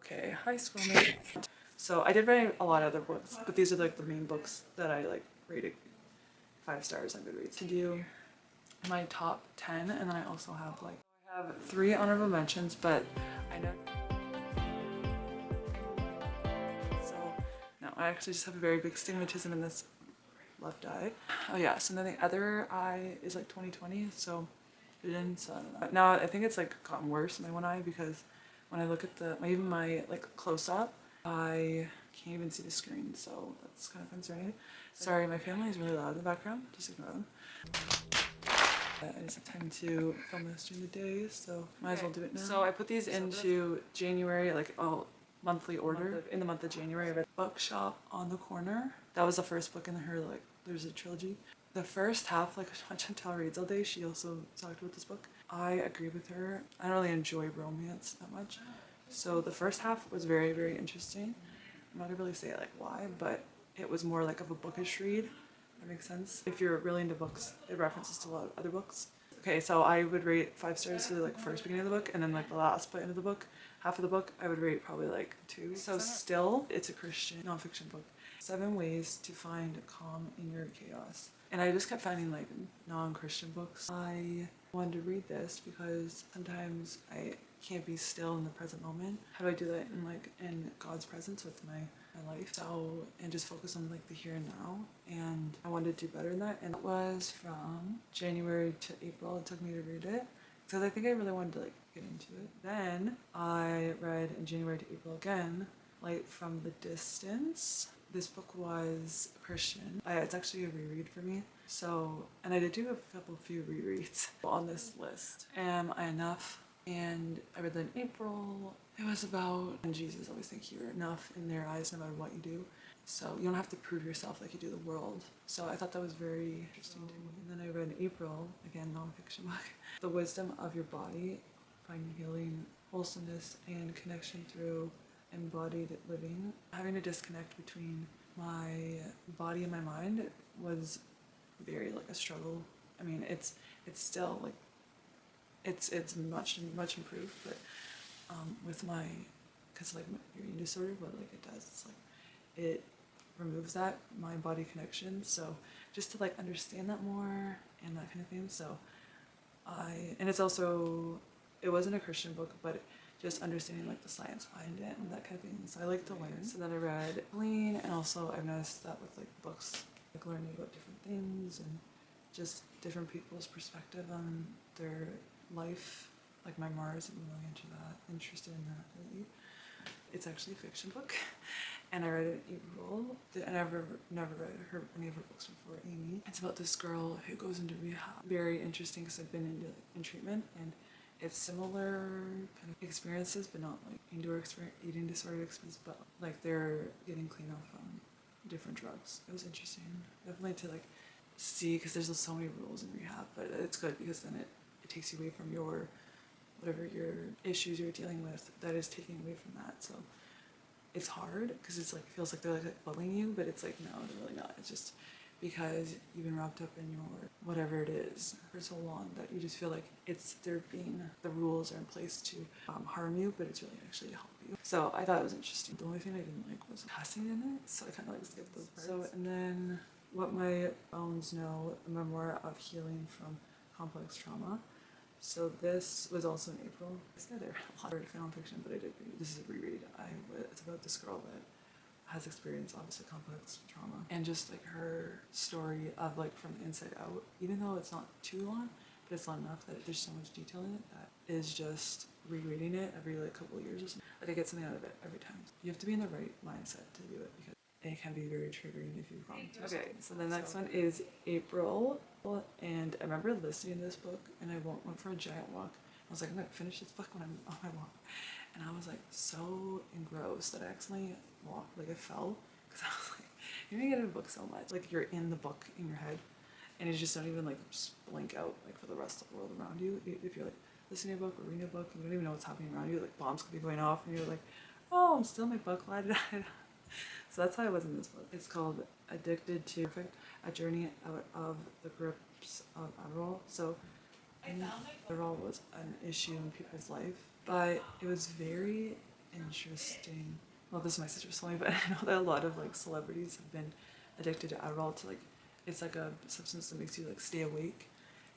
Okay, high school mate. So I did write a lot of other books, but these are like the main books that I like rated 5 stars on Goodreads. To do my top 10, and then I also have like I have 3 honorable mentions, but I know. So no, I actually just have a very big stigmatism in this left eye. Oh yeah, so then the other eye is like 20/20, so vision. So I don't know. Now I think it's like gotten worse in my one eye because when I look at even my like close up, I can't even see the screen, so that's kind of concerning. Sorry, my family is really loud in the background. Just ignore them. I just have time to film this during the day, so might as well do it now. So I put these into January, like monthly order. In the month of January, I read Bookshop on the Corner. That was the first book in her like there's a trilogy. The first half, like Chantal reads all day, she also talked about this book. I agree with her. I don't really enjoy romance that much. So the first half was very, very interesting. I'm not gonna really say like why, but it was more like of a bookish read. That makes sense. If you're really into books, it references to a lot of other books. Okay, so I would rate 5 stars to the like first beginning of the book, and then like the last bit of the book, half of the book, I would rate probably like 2. So still, it's a Christian nonfiction book. 7 ways to find calm in your chaos. And I just kept finding like non-Christian books. I wanted to read this because sometimes I can't be still in the present moment. How do I do that in God's presence with my life? So, and just focus on like the here and now. And I wanted to do better than that. And it was from January to April. It took me to read it because I think I really wanted to like get into it. Then I read in January to April again, Light from the Distance. This book was Christian. It's actually a reread for me. So, and I did do a few rereads on this list. Am I Enough? And I read that in April. It was about, and Jesus always think you're enough in their eyes no matter what you do. So you don't have to prove yourself like you do the world. So I thought that was very interesting to me. And then I read in April, again, nonfiction book, The Wisdom of Your Body, Finding Healing, Wholesomeness, and Connection Through Embodied Living. Having a disconnect between my body and my mind was very like a struggle. I mean, it's still like it's much improved, but with my, because like my eating disorder, what like it does, it's like it removes that mind body connection. So just to like understand that more and that kind of thing. So and it's also, it wasn't a Christian book, but just understanding like the science behind it and that kind of thing. So I like to learn. So then I read Lean, and also I've noticed that with like books, like learning about different things and just different people's perspective on their life. Like my Mars, I'm really into that, interested in that lately. It's actually a fiction book, and I read it in April. I never read any of her books before, Amy. It's about this girl who goes into rehab. Very interesting because I've been in treatment, and it's similar kind of experiences, but not like eating disorder experience, but like they're getting clean off different drugs. It was interesting, definitely to like see, because there's so many rules in rehab, but it's good because then it takes you away from your whatever your issues you're dealing with, that is taking away from that. So it's hard because it's like feels like they're like bullying you, but it's like no, they're really not. It's just because you've been wrapped up in your whatever it is for so long that you just feel like the rules are in place to harm you, but it's really actually to help you. So I thought it was interesting. The only thing I didn't like was cussing in it, so I kind of like skipped those parts. So, and then What My Bones Know, a memoir of healing from complex trauma. So this was also in April. I said there a lot of nonfiction, but I did read. This is a reread. It's about this girl that has experienced obviously complex trauma, and just like her story of like from the inside out. Even though it's not too long, but it's long enough that there's so much detail in it that is just rereading it every like couple of years or something. Like I get something out of it every time. You have to be in the right mindset to do it because it can be very triggering if you've gone through. Okay, so the next one is April, and I remember listening to this book, and I went for a giant walk. I was like, I'm gonna finish this book when I'm on my walk, and I was like so engrossed that I accidentally walked, like I fell, because I was like, you're gonna get in a book so much, like you're in the book in your head, and you just don't even like blink out like for the rest of the world around you. If you're like listening to a book or reading a book, you don't even know what's happening around you. Like bombs could be going off, and you're like, oh, I'm still in my book. So that's how I was in this book. It's called Addicted to Perfect, A Journey Out of the Grips of Adderall. So Adderall was an issue in people's life, but it was very interesting. Well, this is my sister's told me, but I know that a lot of like celebrities have been addicted to Adderall to like, it's like a substance that makes you like stay awake,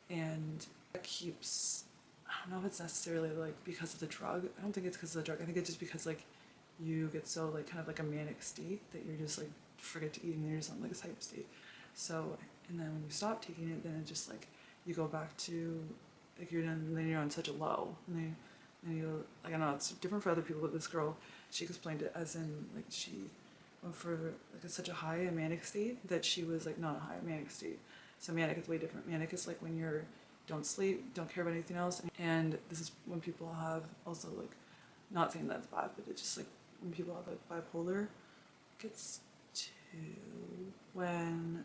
and it keeps, I don't know if it's necessarily like because of the drug. I don't think it's because of the drug. I think it's just because like you get so like kind of like a manic state that you're just like forget to eat and you're just on like this hype state. So, and then when you stop taking it, then it just like you go back to like then you're on such a low, and you like, I know it's different for other people, but this girl, she explained it as in like she went for like such a high and manic state that she was like not a high manic state. So manic is way different. Manic is like when you're don't sleep, don't care about anything else, and this is when people have also like, not saying that's bad, but it's just like when people have like bipolar gets to when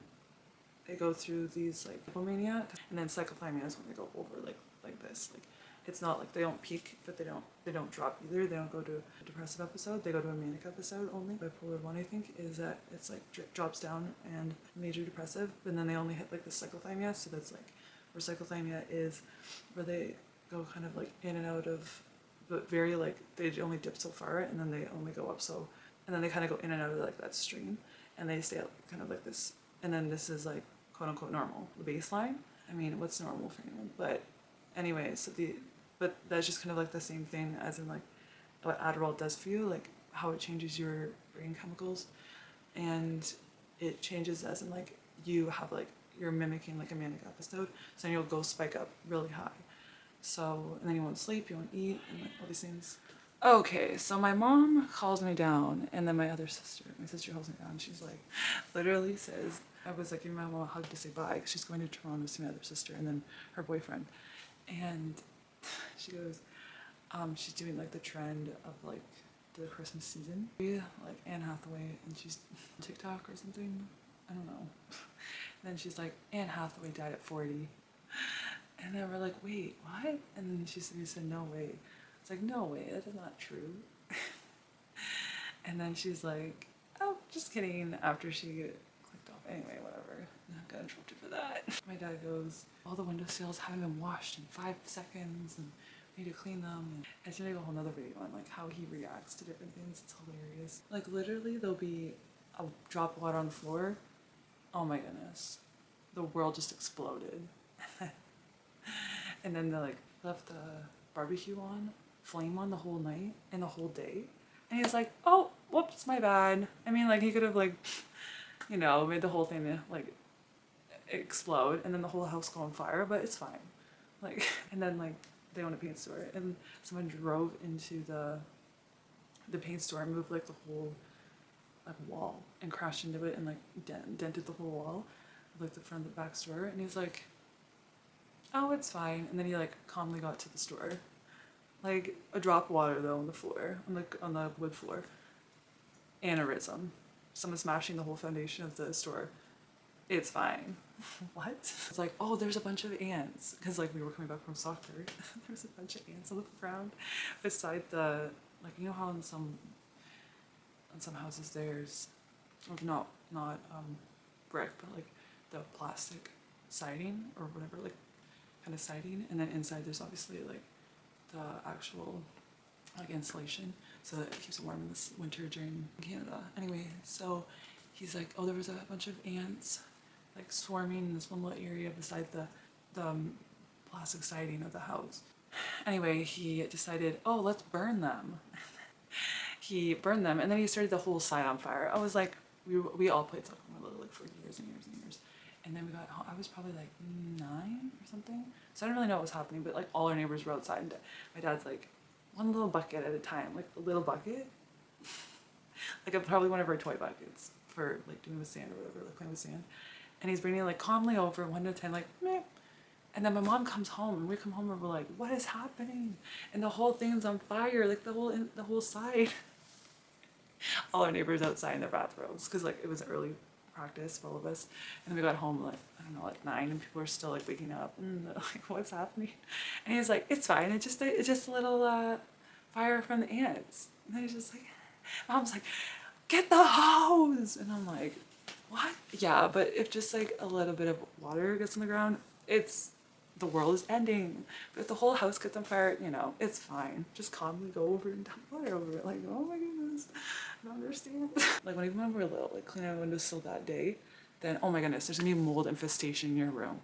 they go through these like hypomania, and then cyclothymia is when they go over like this. Like it's not like they don't peak, but they don't drop either. They don't go to a depressive episode. They go to a manic episode only. Bipolar 1, I think, is that it's like drops down and major depressive, and then they only hit like the cyclothymia. So that's like where cyclothymia is, where they go kind of like in and out of, but very like they only dip so far, and then they only go up so, and then they kind of go in and out of like that stream, and they stay kind of like this, and then this is like quote unquote normal, the baseline. I mean, what's normal for anyone? But anyway, so but that's just kind of like the same thing as in like what Adderall does for you, like how it changes your brain chemicals, and it changes as in like you have like you're mimicking like a manic episode, so then you'll go spike up really high. So, and then you won't sleep, you won't eat, and like all these things. Okay, so my mom calls me down, and then my sister calls me down. She's like, literally says, I was like giving my mom a hug to say bye, 'cause she's going to Toronto to see my other sister and then her boyfriend. And she goes, she's doing like the trend of like the Christmas season. Like Anne Hathaway, and she's on TikTok or something. I don't know. And then she's like, Anne Hathaway died at 40. And then we're like, wait, what? And then we said, no way. It's like, no way, that is not true. And then she's like, oh, just kidding, after she clicked off. Anyway, whatever. I got interrupted for that. My dad goes, all the windowsills haven't been washed in 5 seconds, and we need to clean them. And it's gonna make a whole nother video on like how he reacts to different things. It's hilarious. Like literally there'll be a drop of water on the floor. Oh my goodness. The world just exploded. And then they like left the barbecue on, flame on the whole night and the whole day. And he's like, oh, whoops, my bad. I mean, like he could have like, you know, made the whole thing like explode and then the whole house go on fire, but it's fine. Like, and then like they own a paint store, and someone drove into the paint store and moved like the whole like wall and crashed into it and like dented the whole wall, like the front and the back store. And he's like, oh, it's fine. And then he like calmly got to the store. Like a drop of water though on the floor, on the wood floor. Aneurysm. Someone smashing the whole foundation of the store. It's fine. What? It's like, oh, there's a bunch of ants. Because like we were coming back from soccer. There's a bunch of ants on the ground beside the, like, you know how in some houses there's not brick, but like the plastic siding or whatever, like kind of siding, and then inside there's obviously like the actual like insulation, so that it keeps it warm in this winter during Canada. Anyway, so he's like, oh, there was a bunch of ants like swarming in this one little area beside the plastic siding of the house. Anyway, he decided, oh, let's burn them. He burned them, and then he started the whole side on fire. I was like, we all played soccer when we were little, like for years and years and years. And then we got home. I was probably like 9 or something. So I didn't really know what was happening, but like all our neighbors were outside, and my dad's like, one little bucket at a time, like a little bucket. Like probably one of our toy buckets for like doing with sand or whatever, like playing with sand. And he's bringing it like calmly over 1 to 10, like meh. And then my mom comes home, and we come home and we're like, what is happening? And the whole thing's on fire, like the whole side. All our neighbors outside in their bathrobes, because like it was early practice for all of us. And then we got home like, I don't know, like 9, and people were still like waking up and like, what's happening? And he's like, it's fine, it's just a little fire from the ants. And then he's just like, mom's like, get the hose. And I'm like, what? Yeah, but if just like a little bit of water gets on the ground, it's the world is ending. But if the whole house gets on fire, you know, it's fine. Just calmly go over and dump water over it. Like, oh my goodness, I don't understand. Like even when we were little, like cleaning our windowsill that day, then oh my goodness, there's gonna be mold infestation in your room.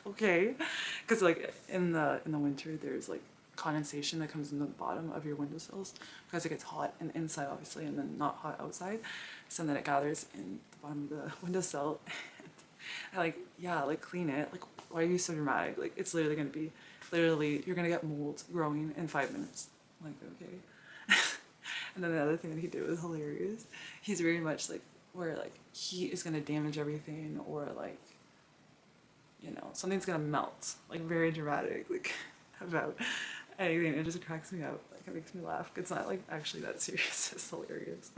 Okay, because like in the winter there's like condensation that comes in the bottom of your windowsills because it gets hot in the inside obviously and then not hot outside, so then it gathers in the bottom of the windowsill. And I like, yeah, like clean it. Like, why are you so dramatic? Like, it's literally gonna be, literally you're gonna get mold growing in 5 minutes. I'm like, okay. And then the other thing that he did was hilarious. He's very much like where like heat is gonna damage everything, or like, you know, something's gonna melt. Like very dramatic, like about anything. It just cracks me up. Like it makes me laugh. It's not like actually that serious. It's hilarious.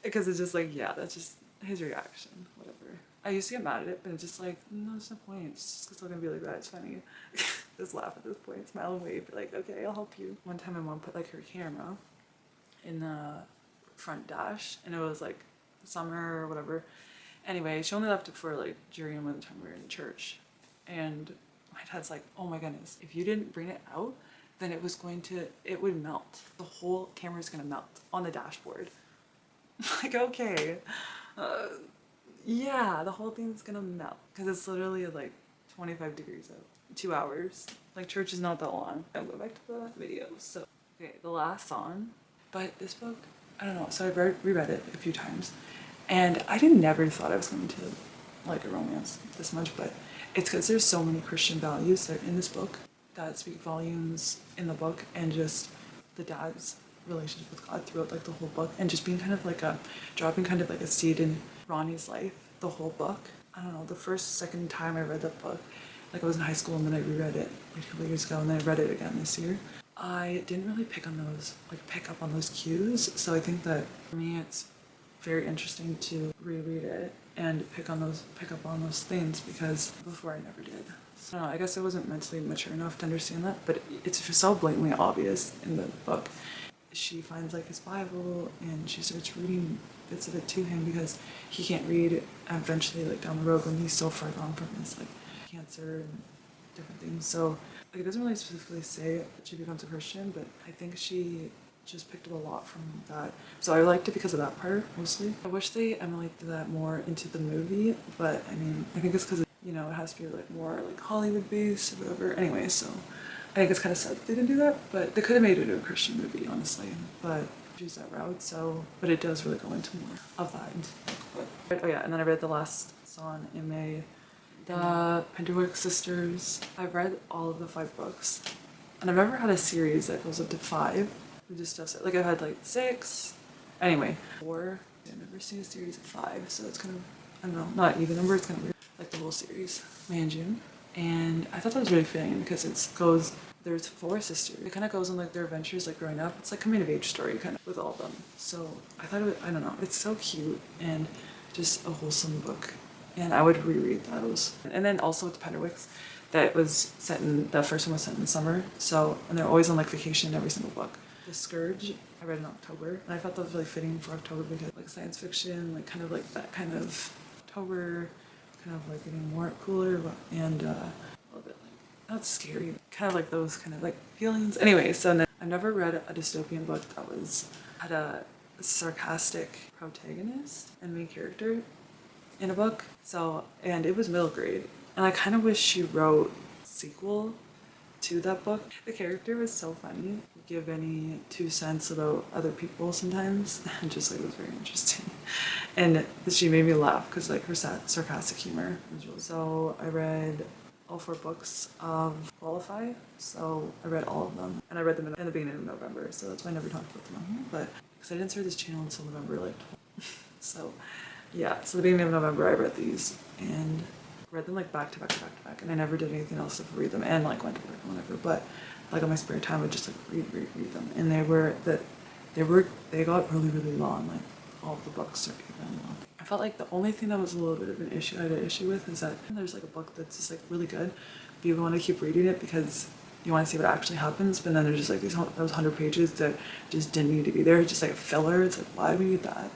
Because it's just like, yeah, that's just his reaction. Whatever. I used to get mad at it, but it's just like, no, there's no point. It's just still gonna be like that. It's funny. Just laugh at this point, smile and wave, be like, okay, I'll help you. One time my mom put like her camera in the front dash, and it was like summer or whatever. Anyway, she only left it for like during one time we were in church, and my dad's like, oh my goodness, if you didn't bring it out, then it would melt. The whole camera's gonna melt on the dashboard. Like, okay. Yeah, the whole thing's gonna melt because it's literally like 25 degrees out. 2 hours. Like church is not that long. I'll go back to the video. So, okay, the last song. But this book, I don't know. So I reread it a few times, and I never thought I was going to like a romance this much. But it's because there's so many Christian values that are in this book that speak volumes in the book, and just the dad's relationship with God throughout like the whole book, and just being kind of like dropping kind of like a seed in Ronnie's life the whole book. I don't know, the second time I read that book, like I was in high school and then I reread it like a couple of years ago, and then I read it again this year. I didn't really pick up on those cues, so I think that for me it's very interesting to reread it and pick up on those things, because before I never did. So I guess I wasn't mentally mature enough to understand that, but it's so blatantly obvious in the book. She finds like his Bible and she starts reading bits of it to him because he can't read eventually, like down the road when he's so far gone from his like cancer and different things. So like it doesn't really specifically say that she becomes a Christian, but I think she just picked up a lot from that. So I liked it because of that part mostly. I wish they emulated that more into the movie, but I mean I think it's because you know it has to be like more like Hollywood based or whatever. Anyway, so I think it's kind of sad that they didn't do that, but they could have made it into a Christian movie, honestly. But choose that route. So, but it does really go into more of that. But, oh yeah, and then I read the last song in May, the Penderwick sisters. I've read all of the 5 books, and I've never had a series that goes up to 5. We just stuff like I've had like 6. Anyway, 4. I've never seen a series of 5, so it's kind of, I don't know, not even number. It's kind of weird. Like the whole series, May and June. And I thought that was really fitting because there's 4 sisters. It kind of goes on like their adventures, like growing up. It's like coming of age story kind of with all of them. So I thought I don't know, it's so cute and just a wholesome book. And I would reread those. And then also with the Penderwicks, the first one was set in summer. So, and they're always on like vacation in every single book. The Scourge, I read in October. And I thought that was really fitting for October because like science fiction, like kind of like that kind of October, kind of like getting more cooler and a little bit like not scary, kind of like those kind of like feelings. Anyway, so then I've never read a dystopian book that had a sarcastic protagonist and main character in a book. So, and it was middle grade, and I kind of wish she wrote a sequel to that book. The character was so funny. Give any 2 cents about other people sometimes, and just like it was very interesting. And she made me laugh because like her sarcastic humor was really. So I read all 4 books of Qualify. So I read all of them, and I read them in the beginning of November. So that's why I never talked about them on here. But because I didn't start this channel until November, like, so yeah. So the beginning of November, I read these and read them like back to back to back to back, and I never did anything else to read them and like went to work and whatever. But like on my spare time, I would just like read them, and they got really long. Like all of the books are really long. I felt like the only thing that was a little bit of an issue I had an issue with is that there's like a book that's just like really good, but you want to keep reading it because you want to see what actually happens. But then there's just like those 100 pages that just didn't need to be there. It's just like a filler. It's like, why do we need that?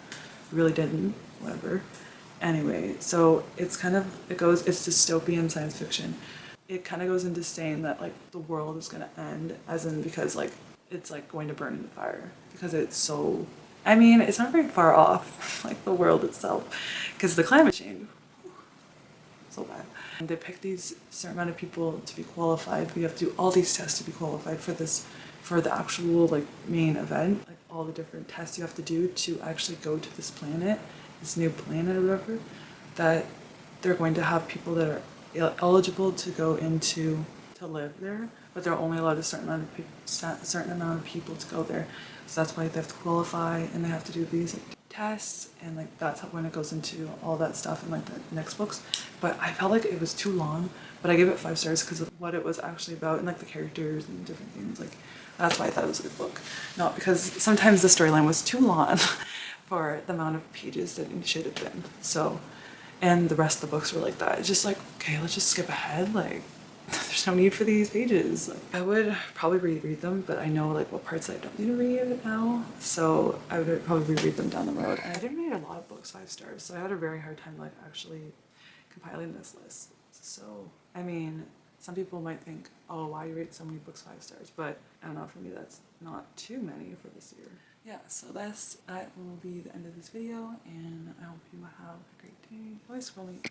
Really didn't. Whatever. Anyway, so it's dystopian science fiction. it kind of goes into saying that like the world is going to end, as in because like it's like going to burn in the fire because it's so, I mean, it's not very far off like the world itself, because the climate change, so bad. And they pick these certain amount of people to be qualified. We have to do all these tests to be qualified for this, for the actual like main event, like all the different tests you have to do to actually go to this planet, this new planet or whatever, that they're going to have people that are eligible to go into to live there, but they're only allowed a certain amount of people to go there. So that's why they have to qualify and they have to do these like, tests, and like that's how, when it goes into all that stuff in like the next books. But I felt like it was too long, but I gave it 5 stars because of what it was actually about and like the characters and different things. Like that's why I thought it was a good book, not because sometimes the storyline was too long for the amount of pages that it should have been. So, and the rest of the books were like that. It's just like, okay, let's just skip ahead. Like, there's no need for these pages. Like, I would probably reread them, but I know like what parts I don't need to read now. So I would probably reread them down the road. And I didn't read a lot of books 5 stars, so I had a very hard time like actually compiling this list. So, I mean, some people might think, oh, why you rate so many books 5 stars? But I don't know, for me that's not too many for this year. Yeah, so that will be the end of this video, and I hope you have a great day. Always scrolling.